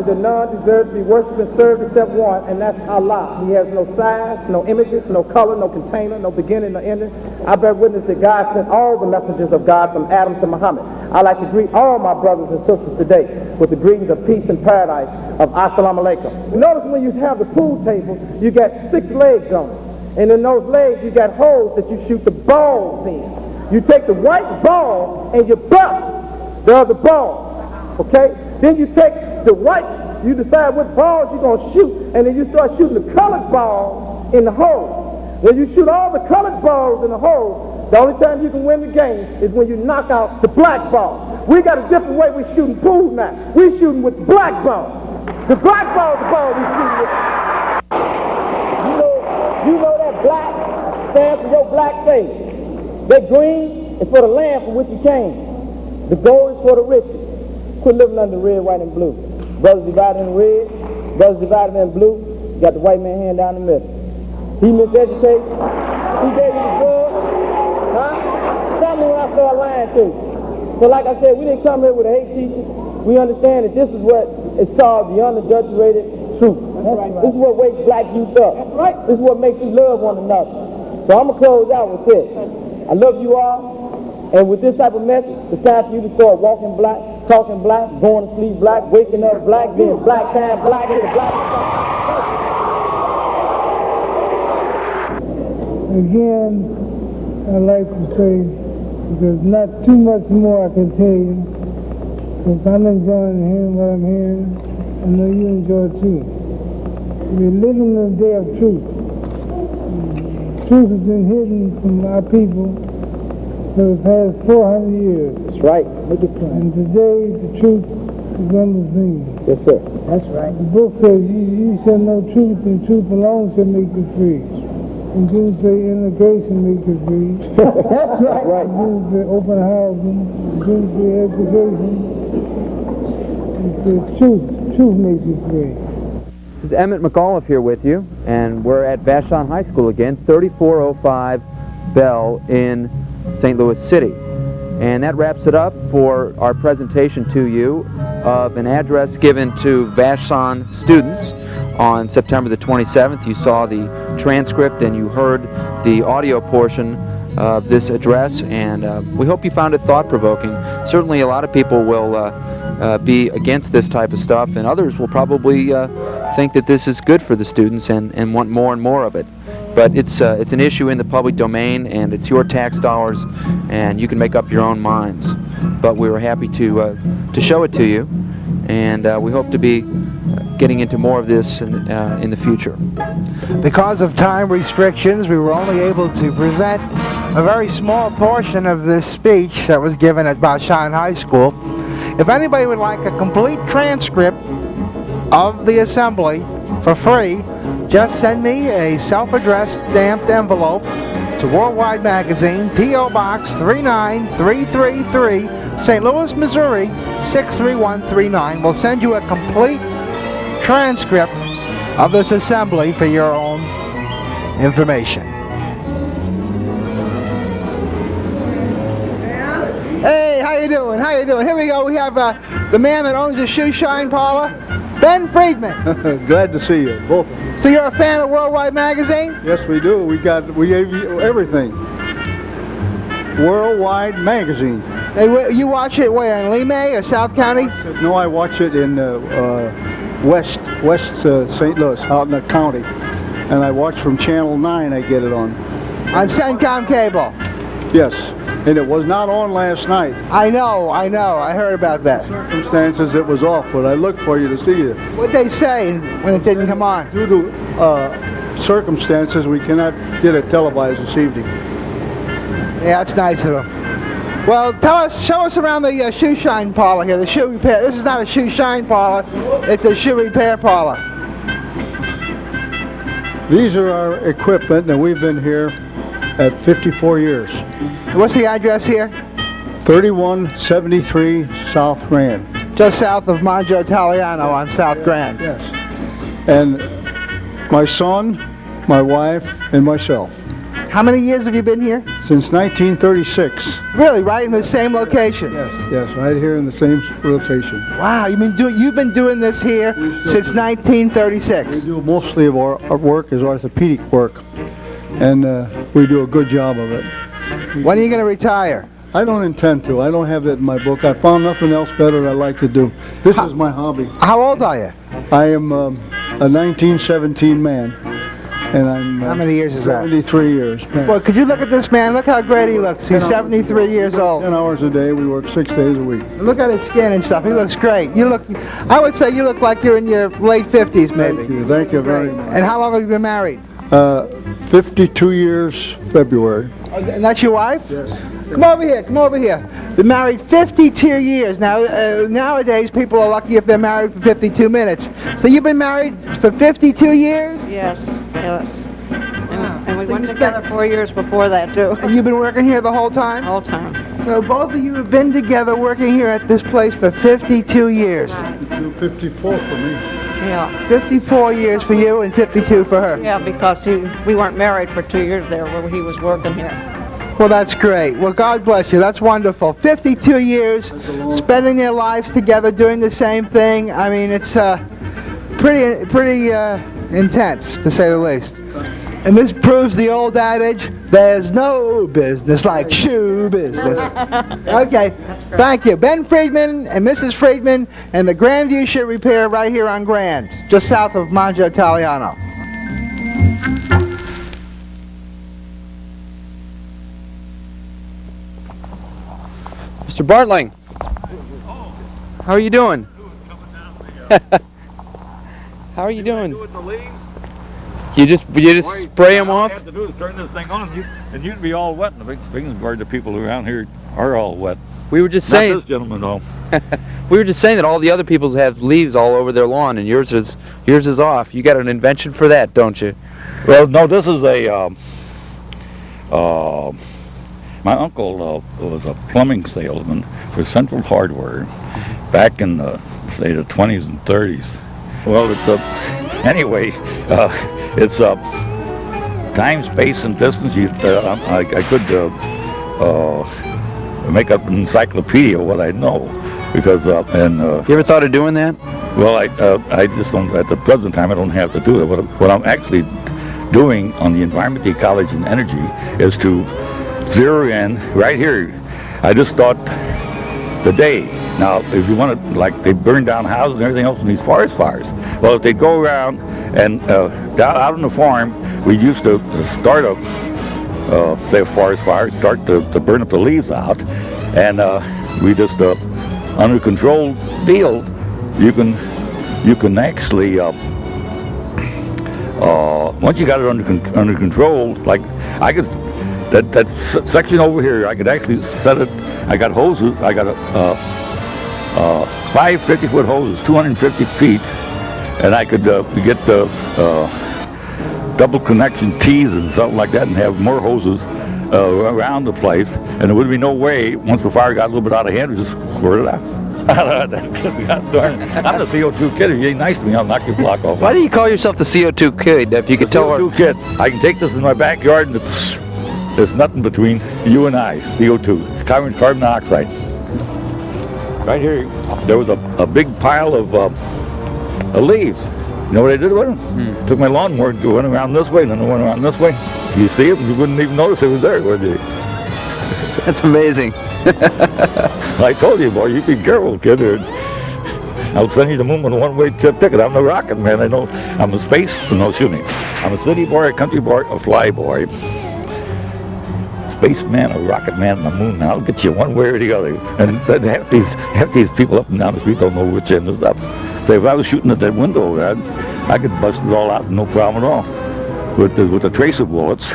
S5: that none deserve to be worshipped and served except one, and that's Allah. He has no size, no images, no color, no container, no beginning, no ending. I bear witness that God sent all the messengers of God from Adam to Muhammad. I'd like to greet all my brothers and sisters today with the greetings of peace and paradise of Assalamu alaikum. Notice when you have the pool table, you got 6 legs on it, and in those legs you got holes that you shoot the balls in. You take the white ball and you bust the other ball, okay? Then you take the white, you decide what balls you're going to shoot, and then you start shooting the colored ball in the hole. When you shoot all the colored balls in the hole, The only time you can win the game is when you knock out the black ball. We got a different way we shooting pool now. We shooting with the black ball. The black ball is the ball we shooting with. You know that black stands for your black face. That green is for the land from which you came. The gold is for the riches. Quit living under red, white, and blue. Brothers divided in red, brothers divided in blue. You got the white man hand down the middle. He miseducated. He gave you the drug. Huh? Tell me when I start lying to you. So like I said, we didn't come here with a hate teacher. We understand that this is what is called the unadulterated truth. This is what wakes black youth up. This is what makes you love one another. So I'm going to close out with this. I love you all. And with this type of message, it's time for you to start walking black, talking black, going to sleep black, waking up black, being black time black, and black.
S11: Again, I'd like to say there's not too much more I can tell you, because I'm enjoying hearing what I'm hearing. I know you enjoy it too. We're living in the day of truth. Truth has been hidden from our people for the past 400 years.
S5: That's right. Make it plain.
S11: And today, the truth is on the scene.
S5: Yes, sir. That's right.
S11: The book says, you shall know truth, and truth alone shall make you free. And Jews say integration makes you free.
S5: That's right. Right.
S11: Jews say open housing. Jews say education. It says truth. Truth makes you free.
S9: This is Emmett McAuliffe here with you, and we're at Vashon High School again, 3405 Bell in St. Louis City. And that wraps it up for our presentation to you of an address given to Vashon students on September the 27th. You saw the transcript and you heard the audio portion of this address, and we hope you found it thought-provoking. Certainly a lot of people will be against this type of stuff, and others will probably think that this is good for the students and want more and more of it. But it's an issue in the public domain, and it's your tax dollars, and you can make up your own minds. But we were happy to show it to you, and we hope to be getting into more of this in the future.
S11: Because of time restrictions, we were only able to present a very small portion of this speech that was given at Vashon High School. If anybody would like a complete transcript of the assembly for free, just send me a self-addressed stamped envelope to Worldwide Magazine, P.O. Box 39333, St. Louis, Missouri 63139. We'll send you a complete transcript of this assembly for your own information. Hey, how you doing? How you doing? Here we go. We have the man that owns the shoe shine parlor, Ben Friedman.
S17: Glad to see you, both.
S11: So you're a fan of Worldwide Magazine?
S17: Yes, we do. We gave you everything. Worldwide Magazine.
S11: Hey, you watch it where, in Lemay or South County?
S17: No, I watch it in West St. Louis, out in the county. And I watch from Channel 9, I get it on.
S11: On CENTCOM cable?
S17: Yes. And it was not on last night.
S11: I know, I heard about that.
S17: Circumstances it was off, but I looked for you to see you.
S11: What'd they say when it didn't come on?
S17: Due to circumstances, we cannot get it televised this evening.
S11: Yeah, that's nice of them. Well, show us around the shoe shine parlor here, the shoe repair. This is not a shoe shine parlor, it's a shoe repair parlor.
S17: These are our equipment, and we've been here at 54 years.
S11: What's the address here?
S17: 3173 South Grand.
S11: Just south of Monjo Italiano on South Grand.
S17: Yes. And my son, my wife, and myself.
S11: How many years have you been here?
S17: Since 1936.
S11: Really, right in the same location?
S17: Yes, right here in the same location.
S11: Wow, you've been doing this here since 1936.
S17: We do mostly of our work is orthopedic work, and we do a good job of it.
S11: When are you going to retire?
S17: I don't intend to. I don't have that in my book. I found nothing else better I like to do. This is my hobby.
S11: How old are you?
S17: I am a 1917 man. And I'm
S11: how many years is that?
S17: 73 years.
S11: Well, could you look at this man? Look how great he looks. He's 73 years old.
S17: 10 hours a day. We work 6 days a week.
S11: Look at his skin and stuff. He looks great. I would say you look like you're in your late 50s, maybe.
S17: Thank you very much.
S11: And how long have you been married?
S17: 52 years, February.
S11: And that's your wife?
S17: Yes.
S11: Come over here, come over here. Been married 52 years. Now, nowadays, people are lucky if they're married for 52 minutes. So you've been married for 52 years?
S18: Yes, yes. And we went together 4 years before that, too.
S11: And you've been working here the whole time?
S18: Whole time.
S11: So both of you have been together working here at this place for 52 years.
S17: 54 for me.
S18: Yeah.
S11: 54 years for you and 52 for her.
S18: Yeah, because we weren't married for 2 years there where he was working here.
S11: Well, that's great. Well, God bless you. That's wonderful. 52 years spending their lives together doing the same thing. I mean, it's pretty intense, to say the least. And this proves the old adage, there's no business like shoe business. Okay, thank you. Ben Friedman and Mrs. Friedman and the Grandview Ship Repair right here on Grand, just south of Mangio Italiano.
S9: Mr. Bartling, how are you doing? How are you doing? You just spray them off?
S19: All you have to do is turn this thing on, and you'd be all wet. And the big part, the people around here are all wet.
S9: We were just saying.
S19: Not this gentleman, though.
S9: We were just saying that all the other people have leaves all over their lawn, and yours is off. You got an invention for that, don't you?
S19: Well, no, this is a. My uncle was a plumbing salesman for Central Hardware back in say the 20s and 30s. Well, it's anyway. It's time, space, and distance. I could make up an encyclopedia of what I know, because
S9: you ever thought of doing that?
S19: Well, I just don't. At the present time, I don't have to do it. What I'm actually doing on the Environment, Ecology, and Energy is to zero in right here. I just thought today. Now, if you want to, like, they burn down houses and everything else in these forest fires. Well, if they go around and down out on the farm, we used to start say a forest fire, start to burn up the leaves out, and we just under controlled deal, you can actually once you got it under control, like I could that section over here, I could actually set it. I got hoses. I got 5 50-foot hoses, 250 feet, and I could get the double connection tees and something like that, and have more hoses around the place. And there would be no way, once the fire got a little bit out of hand, to just squirt it out. I'm the CO2 kid. If you ain't nice to me, I'll knock your block off.
S9: Why do you call yourself the CO2 kid? If you could tell
S19: CO2 kid. I can take this in my backyard, and there's nothing between you and I. CO2, carbon dioxide. Right here, there was a big pile of leaves. You know what I did with them? Took my lawnmower and went around this way, and then I went around this way. You see it, you wouldn't even notice it was there, would you?
S9: That's amazing.
S19: I told you, boy, you be careful, kid. I'll send you to the moon with a one-way ticket. I'm the rocket man. I know. I'm a space. No, excuse me. I'm a city boy, a country boy, a fly boy. Spaceman, a rocket man, and the moon man. I'll get you one way or the other. And half these people up and down the street don't know which end is up. So if I was shooting at that window, I could bust it all out, no problem at all. With the tracer bullets,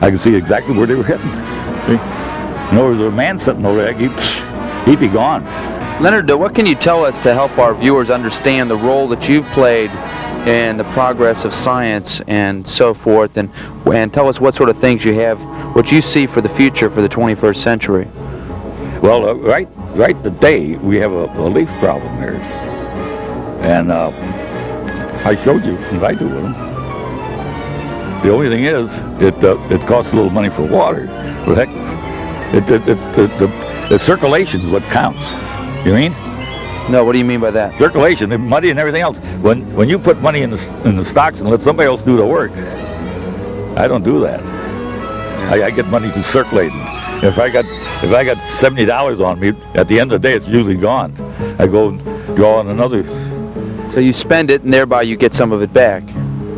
S19: I could see exactly where they were hitting. See? In other words, there was a man sitting over there, he'd be gone.
S9: Leonard, what can you tell us to help our viewers understand the role that you've played in the progress of science and so forth, and tell us what sort of things you have, what you see for the future for the 21st century?
S19: Well, right today we have a leaf problem here, and I showed you what I do with them. The only thing is, it costs a little money for water, but heck, the circulation is what counts. You mean?
S9: No, what do you mean by that?
S19: Circulation, the money and everything else. When you put money in the stocks and let somebody else do the work, I don't do that. I get money to circulate. If I got $70 on me, at the end of the day, it's usually gone. I go and draw on another.
S9: So you spend it, and thereby you get some of it back.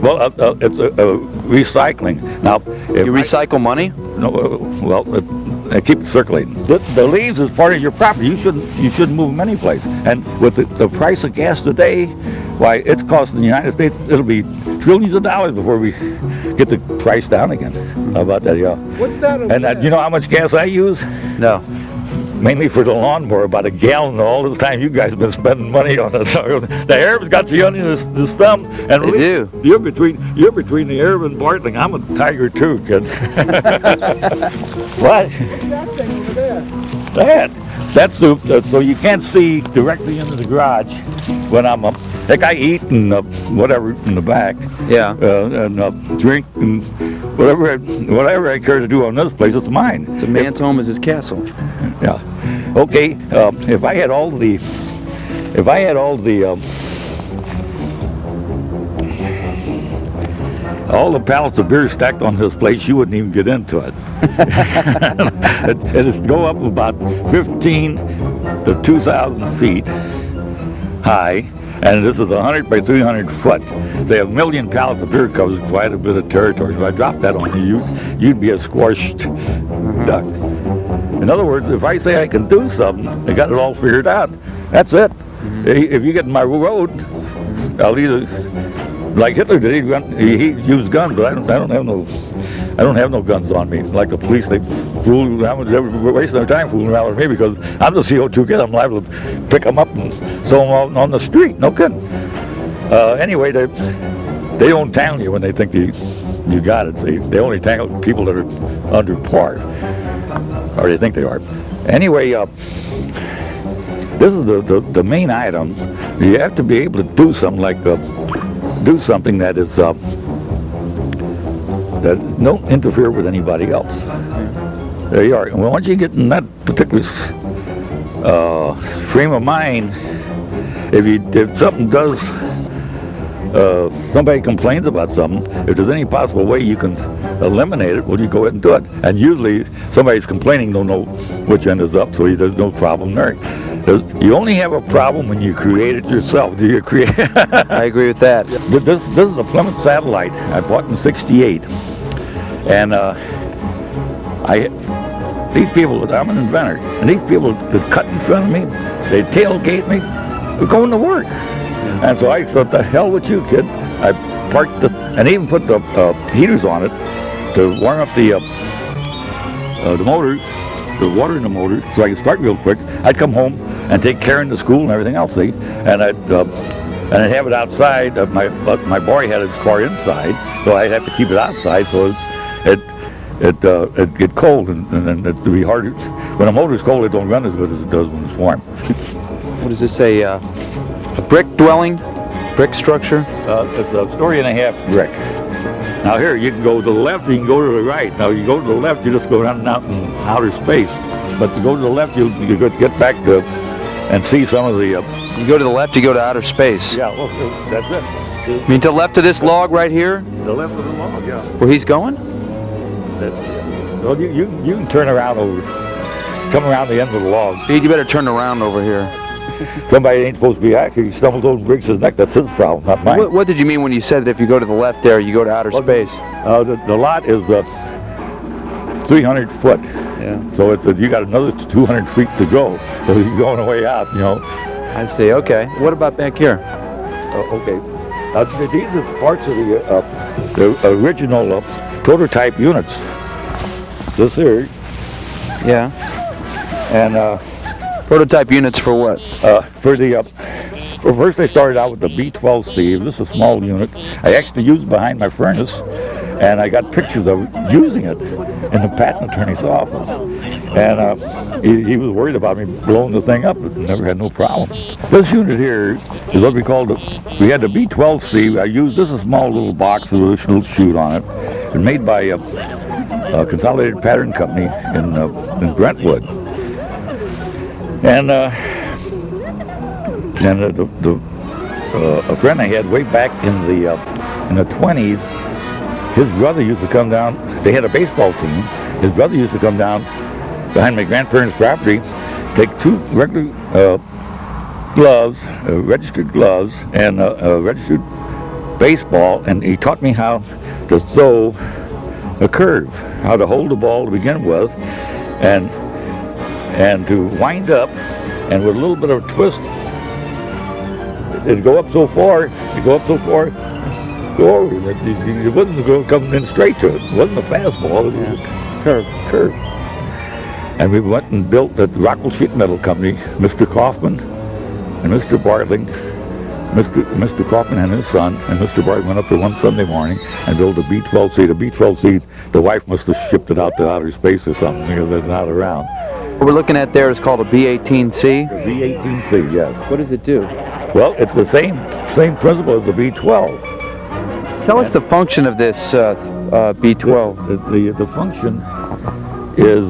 S19: Well, it's recycling. Now,
S9: you recycle money?
S19: No. I keep it circulating. The leaves is part of your property. You shouldn't move them any place. And with the price of gas today, why, it's costing the United States, it'll be trillions of dollars before we get the price down again. How about that, yeah?
S16: What's that?
S19: And you know how much gas I use?
S9: No.
S19: Mainly for the lawnmower, about a gallon. All this time you guys have been spending money on it. The Arabs got you under the thumb, and
S9: They do.
S19: You're between the Arab and Bartling. I'm a tiger too, kid. What?
S16: What's that thing over there?
S19: That's so you can't see directly into the garage when I'm up. Like I eat and whatever in the back.
S9: Yeah.
S19: And drink and whatever I care to do on this place, it's mine.
S9: It's a man's home is his castle.
S19: Yeah. Okay. If I had all the pallets of beer stacked on this place, you wouldn't even get into it. It'd go up about 15 to 2,000 feet high, and this is 100 by 300 foot. Say a million pallets of beer covers quite a bit of territory. If I dropped that on you, you'd be a squashed duck. In other words, if I say I can do something, I got it all figured out. That's it. If you get in my road, I'll either, like Hitler did, he used guns, but I don't have no guns on me. Like the police, they fool around, they're wasting their time fooling around with me because I'm the CO2 kid. I'm liable to pick them up and throw them out on the street. No kidding. Anyway, they don't tangle you when they think you got it. They only tangle people that are under par, or they think they are. Anyway, this is the main item. You have to be able to do something like do something that don't interfere with anybody else. There you are. And once you get in that particular frame of mind, if something does, somebody complains about something, if there's any possible way you can eliminate it, well, you go ahead and do it. And usually somebody's complaining don't know which end is up, so there's no problem there. You only have a problem when you create it yourself. Do you create?
S9: I agree with that.
S19: This is a Plymouth satellite I bought in '68, and these people, I'm an inventor, and these people that cut in front of me, they tailgate me, they're going to work. And so I thought, the hell with you, kid. I parked and even put the heaters on it to warm up the motor, the water in the motor, so I could start real quick. I'd come home and take Karen to school and everything else, see, and I'd have it outside. My boy had his car inside, so I'd have to keep it outside, so it'd get cold, and it'd be harder. When a motor's cold, it don't run as good as it does when it's warm.
S9: What does this say? A brick dwelling? Brick structure?
S19: It's a story and a half brick. Now here, you can go to the left, you can go to the right. Now you go to the left, you just go down and out in outer space. But to go to the left, you get back to and see some of the...
S9: You go to the left, you go to outer space.
S19: Yeah, well, that's it.
S9: You mean to the left of this log right here?
S19: The left of the log, yeah.
S9: Where he's going?
S19: Well, you can turn around come around the end of the log.
S9: Pete, you better turn around over here.
S19: Somebody ain't supposed to be active. He stumbles over and breaks his neck. That's his problem, not mine.
S9: What did you mean when you said that if you go to the left there, you go to outer space?
S19: The lot is 300 foot.
S9: Yeah.
S19: So you got another 200 feet to go. So you're going away out, you know.
S9: I see. Okay. What about back here?
S19: Okay. These are parts of the original prototype units. This here.
S9: Yeah.
S19: And
S9: prototype units for what?
S19: First I started out with the B12C. This is a small unit. I actually used behind my furnace, and I got pictures of using it in the patent attorney's office. And he was worried about me blowing the thing up, but never had no problem. This unit here is what we called we had the B12C. I used this is a small little box with a little chute on it. It's made by a Consolidated Pattern Company in Brentwood. And a friend I had way back in the 20s, his brother used to come down. They had a baseball team. His brother used to come down behind my grandparents' property, take two regular gloves, registered gloves, and a registered baseball, and he taught me how to throw a curve, how to hold the ball to begin with, and to wind up, and with a little bit of a twist, it'd go up so far, glory. It wasn't going coming in straight to it. It wasn't a fastball. It was a curve. And we went and built at the Rockwell Sheet Metal Company, Mr. Kaufman and Mr. Bartling. Mr. Kaufman and his son, and Mr. Bartling went up there one Sunday morning and built a B-12C. The B-12C, the wife must have shipped it out to outer space or something because it's not around.
S9: What we're looking at there is called a B-18C?
S19: A B-18C, yes.
S9: What does it do?
S19: Well, it's the same principle as the B-12.
S9: Tell us the function of this B-12.
S19: The function is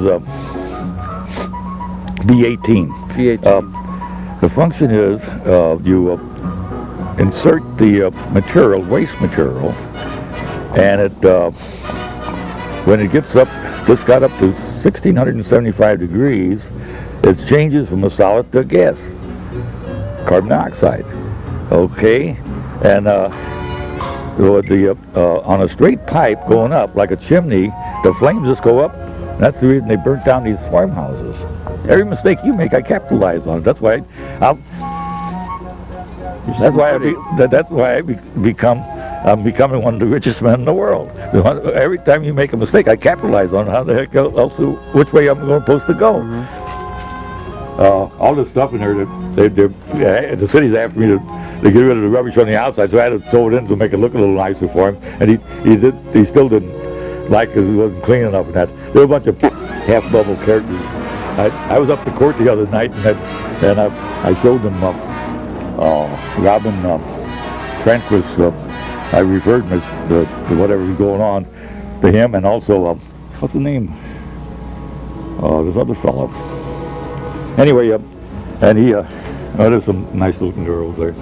S19: B-18.
S9: B-18.
S19: The function is you insert the material, waste material, and it when it gets up, just got up to 1675 degrees, it changes from a solid to a gas, carbon dioxide. Okay, and on a straight pipe going up like a chimney, the flames just go up. And that's the reason they burnt down these farmhouses. Every mistake you make, I capitalize on it. That's why I'm becoming one of the richest men in the world. Every time you make a mistake, I capitalize on it. How the heck else, which way I'm supposed to go? All this stuff in there, the city's after me to get rid of the rubbish on the outside, so I had to throw it in to make it look a little nicer for him. And he still didn't like it because it wasn't clean enough and that. There were a bunch of half-bubble characters. I was up to court the other night and I showed them Robin Tranquist. I referred to whatever was going on to him, and also what's the name? This other fellow. Anyway, and he there's some nice looking girls there.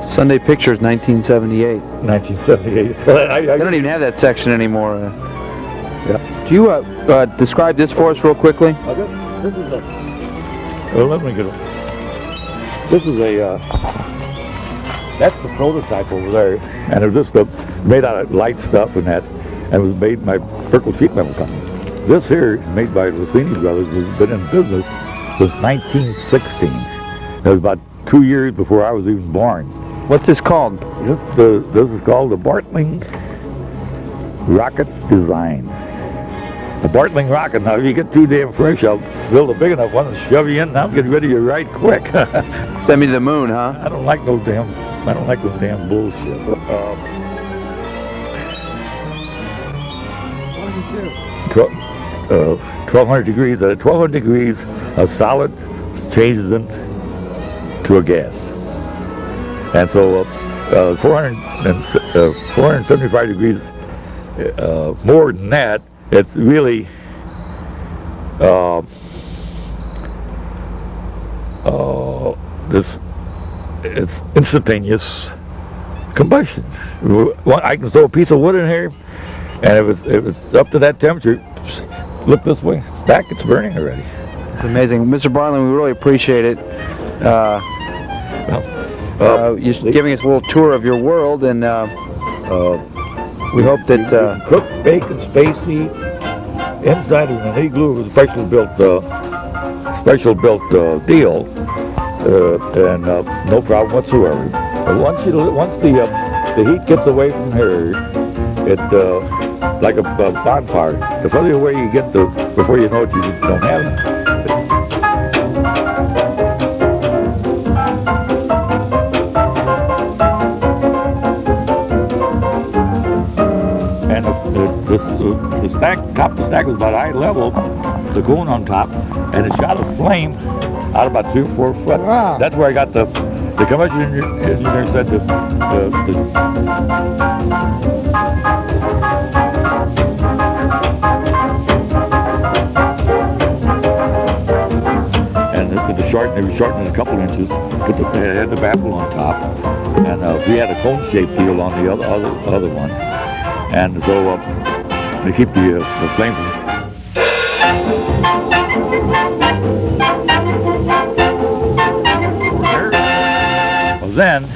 S9: Sunday Pictures, 1978.
S19: 1978.
S9: They don't even have that section anymore.
S19: Yeah.
S9: Do you describe this for us real quickly?
S19: This is let me get it. This is that's the prototype over there, and it was just made out of light stuff and that, and it was made by Rockwell Sheet Metal Company. This here, made by Rossini Brothers, has been in business since 1916. It was about 2 years before I was even born.
S9: What's this called?
S19: This is called the Bartling Rocket Design. The Bartling rocket. Now, if you get too damn fresh, I'll build a big enough one and shove you in, and I'll get rid of you right quick.
S9: Send me to the moon, huh?
S19: I don't like no damn bullshit. 1200 degrees. At 1200 degrees, a solid changes into a gas. And so 475 degrees more than that, it's really it's instantaneous combustion. I can throw a piece of wood in here, and if it's up to that temperature, look this way, back, it's burning already.
S9: It's amazing. Mr. Bartling, we really appreciate it. You're giving us a little tour of your world, and we hope that...
S19: Cook, bake, and spacey inside of an igloo was a special built deal, and no problem whatsoever. But once the heat gets away from here, it like a bonfire. The further away you get, before you know it, you don't have it. And the top of the stack was about eye level, the cone on top, and it shot a flame out about 3 or 4 foot.
S11: Wow.
S19: That's where I got the combustion engineer said they were shortened a couple inches, they had the baffle on top, and we had a cone-shaped deal on the other one, and so they keep the flame from... Well, then